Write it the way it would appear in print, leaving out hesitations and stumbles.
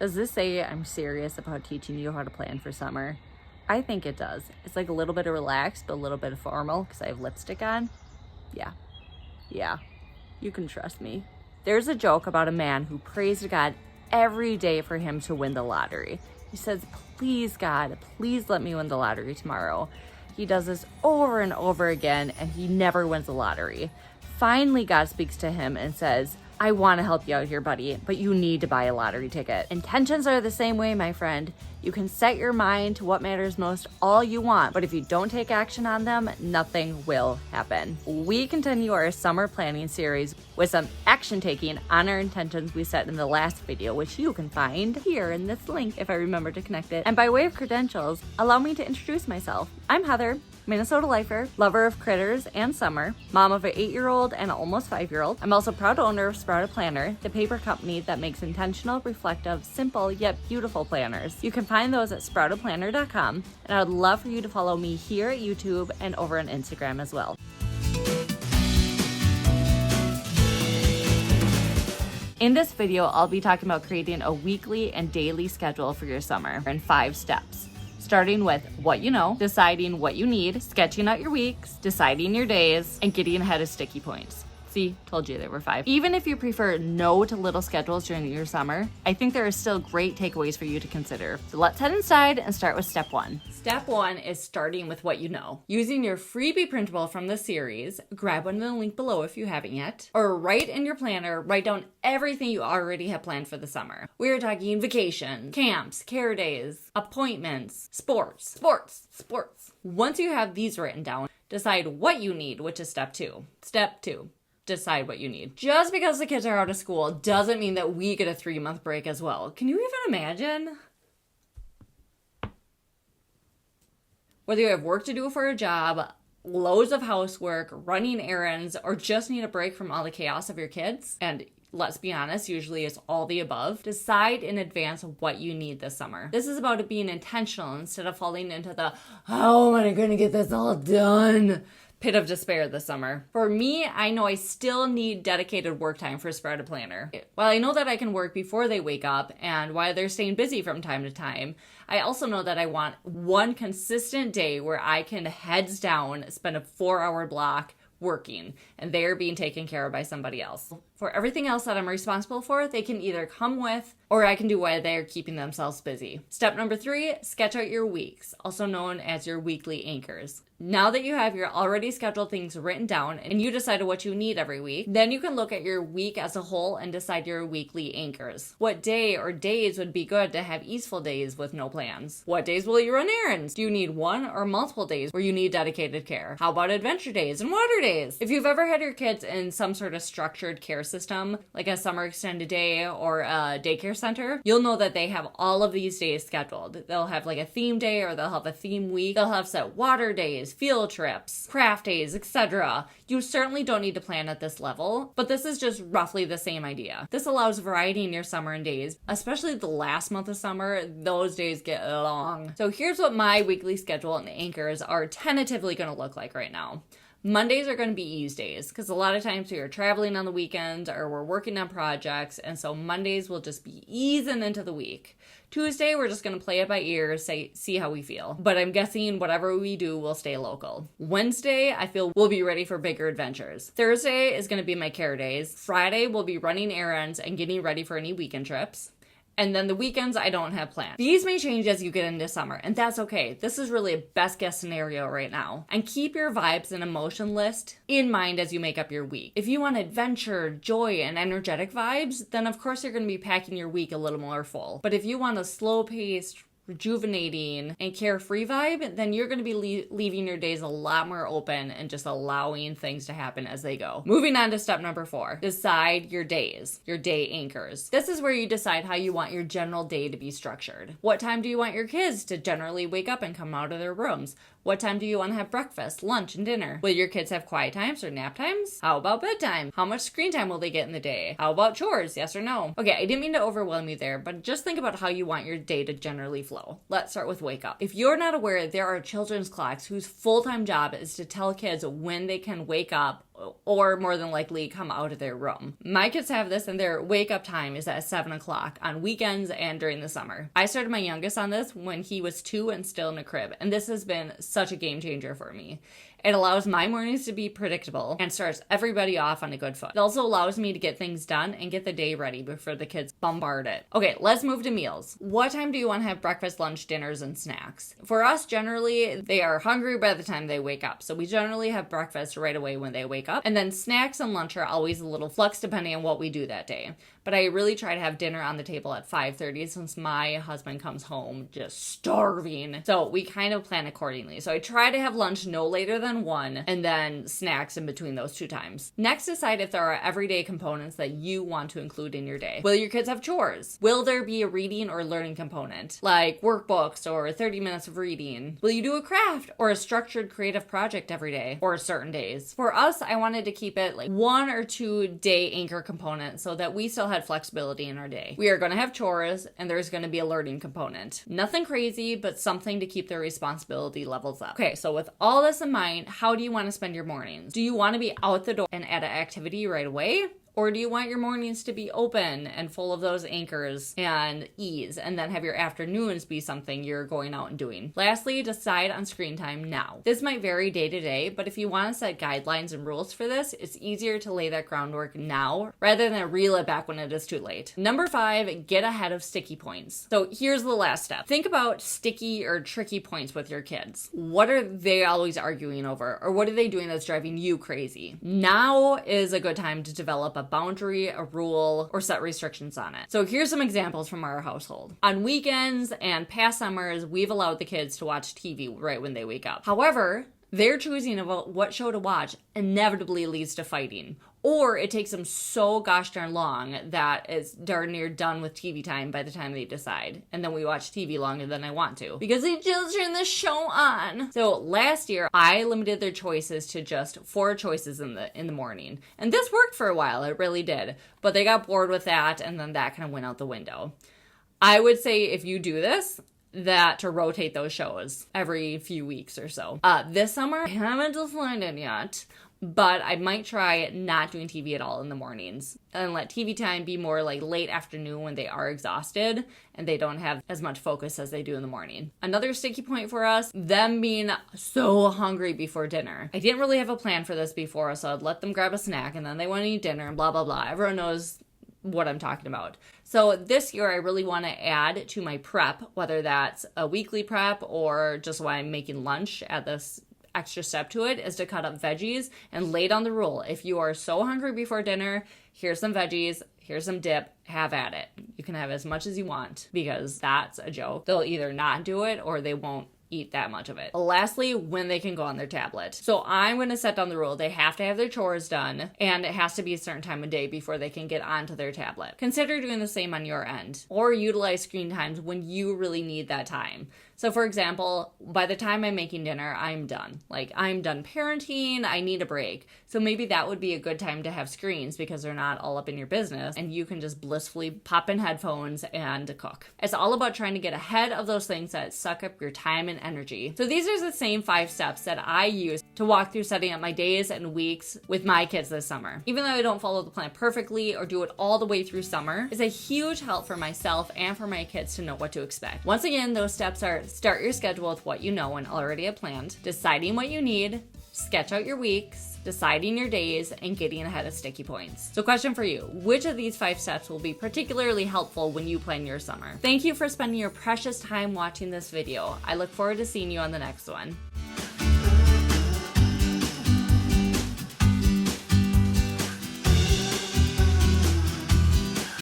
Does this say I'm serious about teaching you how to plan for summer? I think it does. It's like a little bit of relaxed, but a little bit of formal because I have lipstick on. Yeah, you can trust me. There's a joke about a man who prays to God every day for him to win the lottery. He says, please God, please let me win the lottery tomorrow. He does this over and over again and he never wins the lottery. Finally, God speaks to him and says, I want to help you out here, buddy, but you need to buy a lottery ticket. Intentions are the same way, my friend. You can set your mind to what matters most all you want, but if you don't take action on them, nothing will happen. We continue our summer planning series with some action taking on our intentions we set in the last video, which you can find here in this link if I remember to connect it. And by way of credentials, allow me to introduce myself. I'm Heather, Minnesota lifer, lover of critters and summer, mom of an 8-year-old and an almost 5-year-old. I'm also proud owner of Sprouted Planner, the paper company that makes intentional, reflective, simple, yet beautiful planners. You can find those at sproutedplanner.com, and I would love for you to follow me here at YouTube and over on Instagram as well. In this video, I'll be talking about creating a weekly and daily schedule for your summer in 5 steps. Starting with what you know, deciding what you need, sketching out your weeks, deciding your days, and getting ahead of sticky points. See, told you there were 5. Even if you prefer no to little schedules during your summer, I think there are still great takeaways for you to consider. So let's head inside and start with step 1. Step 1 is starting with what you know. Using your freebie printable from the series, grab one in the link below if you haven't yet, or write in your planner, write down everything you already have planned for the summer. We are talking vacation, camps, care days, appointments, sports. Once you have these written down, decide what you need, which is step 2. Step 2. Decide what you need. Just because the kids are out of school doesn't mean that we get a 3-month break as well. Can you even imagine? Whether you have work to do for a job, loads of housework, running errands, or just need a break from all the chaos of your kids, and let's be honest, usually it's all the above, decide in advance what you need this summer. This is about it being intentional instead of falling into the, how am I going to get this all done pit of despair this summer. For me, I know I still need dedicated work time for Sprouted Planner. While I know that I can work before they wake up and while they're staying busy from time to time, I also know that I want one consistent day where I can heads down, spend a 4-hour block working, and they're being taken care of by somebody else. For everything else that I'm responsible for, they can either come with or I can do while they're keeping themselves busy. Step number 3, sketch out your weeks, also known as your weekly anchors. Now that you have your already scheduled things written down and you decided what you need every week, then you can look at your week as a whole and decide your weekly anchors. What day or days would be good to have easeful days with no plans? What days will you run errands? Do you need one or multiple days where you need dedicated care? How about adventure days and water days? If you've ever had your kids in some sort of structured care system, like a summer extended day or a daycare center, you'll know that they have all of these days scheduled. They'll have like a theme day or they'll have a theme week. They'll have set water days, field trips, craft days, etc. You certainly don't need to plan at this level, but this is just roughly the same idea. This allows variety in your summer and days, especially the last month of summer. Those days get long. So here's what my weekly schedule and anchors are tentatively going to look like right now. Mondays are going to be ease days because a lot of times we are traveling on the weekends or we're working on projects, and so Mondays will just be easing into the week. Tuesday, we're just going to play it by ear, see how we feel. But I'm guessing whatever we do will stay local. Wednesday, I feel we'll be ready for bigger adventures. Thursday is going to be my care days. Friday, we'll be running errands and getting ready for any weekend trips. And then the weekends, I don't have plans. These may change as you get into summer, and that's okay. This is really a best guess scenario right now. And keep your vibes and emotion list in mind as you make up your week. If you want adventure, joy, and energetic vibes, then of course you're going to be packing your week a little more full. But if you want a slow-paced, rejuvenating, and carefree vibe, then you're going to be leaving your days a lot more open and just allowing things to happen as they go. Moving on to step number 4, decide your days, your day anchors. This is where you decide how you want your general day to be structured. What time do you want your kids to generally wake up and come out of their rooms? What time do you want to have breakfast, lunch, and dinner? Will your kids have quiet times or nap times? How about bedtime? How much screen time will they get in the day? How about chores, yes or no? Okay, I didn't mean to overwhelm you there, but just think about how you want your day to generally flow. Let's start with wake up. If you're not aware, there are children's clocks whose full-time job is to tell kids when they can wake up or more than likely come out of their room. My kids have this, and their wake up time is at 7 o'clock on weekends and during the summer. I started my youngest on this when he was 2 and still in a crib, and this has been such a game changer for me. It allows my mornings to be predictable and starts everybody off on a good foot. It also allows me to get things done and get the day ready before the kids bombard it. Okay, let's move to meals. What time do you want to have breakfast, lunch, dinners, and snacks? For us, generally, they are hungry by the time they wake up. So we generally have breakfast right away when they wake up. And then snacks and lunch are always a little flux depending on what we do that day. But I really try to have dinner on the table at 5:30 since my husband comes home just starving. So we kind of plan accordingly. So I try to have lunch no later than 1 and then snacks in between those 2 times. Next, decide if there are everyday components that you want to include in your day. Will your kids have chores? Will there be a reading or learning component like workbooks or 30 minutes of reading? Will you do a craft or a structured creative project every day or certain days? For us, I wanted to keep it like 1 or 2 day anchor components so that we still had flexibility in our day. We are going to have chores and there's going to be a learning component. Nothing crazy, but something to keep their responsibility levels up. Okay, so with all this in mind, how do you want to spend your mornings? Do you want to be out the door and at an activity right away? Or do you want your mornings to be open and full of those anchors and ease, and then have your afternoons be something you're going out and doing? Lastly, decide on screen time now. This might vary day to day, but if you want to set guidelines and rules for this, it's easier to lay that groundwork now rather than reel it back when it is too late. Number 5, get ahead of sticky points. So here's the last step. Think about sticky or tricky points with your kids. What are they always arguing over? Or what are they doing that's driving you crazy? Now is a good time to develop a boundary, a rule, or set restrictions on it. So here's some examples from our household. On weekends and past summers, we've allowed the kids to watch TV right when they wake up. However, their choosing about what show to watch inevitably leads to fighting. Or it takes them so gosh darn long that it's darn near done with TV time by the time they decide. And then we watch TV longer than I want to because they just turned the show on. So last year, I limited their choices to just 4 choices in the morning. And this worked for a while. It really did. But they got bored with that, and then that kind of went out the window. I would say if you do this, that to rotate those shows every few weeks or so. This summer, I haven't decided yet, but I might try not doing TV at all in the mornings and let TV time be more like late afternoon when they are exhausted and they don't have as much focus as they do in the morning. Another sticky point for us, them being so hungry before dinner. I didn't really have a plan for this before, so I'd let them grab a snack and then they want to eat dinner and blah, blah, blah. Everyone knows what I'm talking about. So this year I really want to add to my prep, whether that's a weekly prep or just when I'm making lunch, add this extra step to it, is to cut up veggies and lay down the rule. If you are so hungry before dinner, here's some veggies, here's some dip, have at it. You can have as much as you want because that's a joke. They'll either not do it or they won't eat that much of it. Lastly, when they can go on their tablet. So I'm going to set down the rule. They have to have their chores done and it has to be a certain time of day before they can get onto their tablet. Consider doing the same on your end or utilize screen times when you really need that time. So for example, by the time I'm making dinner, I'm done. Like I'm done parenting, I need a break. So maybe that would be a good time to have screens because they're not all up in your business and you can just blissfully pop in headphones and cook. It's all about trying to get ahead of those things that suck up your time and energy. So these are the same 5 steps that I use to walk through setting up my days and weeks with my kids this summer. Even though I don't follow the plan perfectly or do it all the way through summer, it's a huge help for myself and for my kids to know what to expect. Once again, those steps are start your schedule with what you know and already have planned, deciding what you need, sketch out your weeks, deciding your days, and getting ahead of sticky points. So question for you, which of these 5 steps will be particularly helpful when you plan your summer? Thank you for spending your precious time watching this video. I look forward to seeing you on the next one.